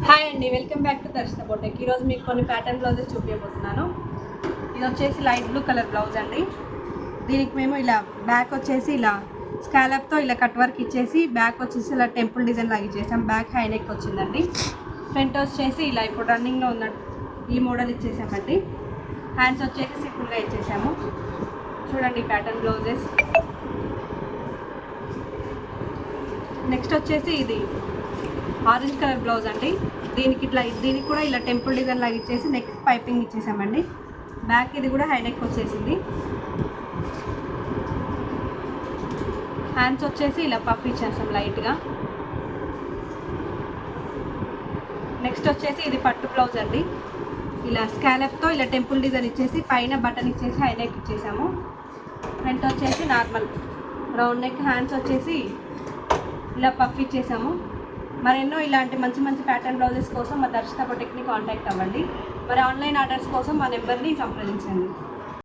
Hi అండి, welcome back to దర్శన boutique. ఈరోజు మీకు కొన్ని ప్యాటర్న్ బ్లౌజెస్ చూపించబోతున్నాను. ఇది వచ్చేసి లైట్ బ్లూ కలర్ బ్లౌజ్ అండి. దీనికి మేము ఇలా బ్యాక్ వచ్చేసి ఇలా స్కాలప్తో ఇలా కట్ వర్క్ ఇచ్చేసి బ్యాక్ వచ్చేసి ఇలా టెంపుల్ డిజైన్ లాగా ఇచ్చేసాం. బ్యాక్ హై నెక్ వచ్చిందండి. ఫ్రంట్ వచ్చేసి ఇలా ఇప్పుడు రన్నింగ్లో ఉన్న ఈ మోడల్ ఇచ్చేసామండి. హ్యాండ్స్ వచ్చేసి సింపుల్గా ఇచ్చేసాము. చూడండి ప్యాటర్న్ బ్లౌజెస్. నెక్స్ట్ వచ్చేసి ఇది ఆరెంజ్ కలర్ బ్లౌజ్ అండి. దీనికి కూడా ఇలా టెంపుల్ డిజైన్ లాగా ఇచ్చేసి నెక్ పైపింగ్ ఇచ్చేసామండి. బ్యాక్ ఇది కూడా హై నెక్ వచ్చేసింది. హ్యాండ్స్ వచ్చేసి ఇలా పఫ్ ఇచ్చేసాం లైట్గా. నెక్స్ట్ వచ్చేసి ఇది పట్టు బ్లౌజ్ అండి. ఇలా స్కాలప్తో ఇలా టెంపుల్ డిజైన్ ఇచ్చేసి పైన బటన్ ఇచ్చేసి హై నెక్ ఇచ్చేసాము. ఫ్రంట్ వచ్చేసి నార్మల్ రౌండ్ నెక్. హ్యాండ్స్ వచ్చేసి ఇలా పఫ్ ఇచ్చేసాము. మరెన్నో ఇలాంటి మంచి మంచి ప్యాటర్న్ బ్లౌజెస్ కోసం మా దర్శన బొటెక్ని కాంటాక్ట్ అవ్వండి. మరి ఆన్లైన్ ఆర్డర్స్ కోసం మా నెంబర్ని సంప్రదించండి.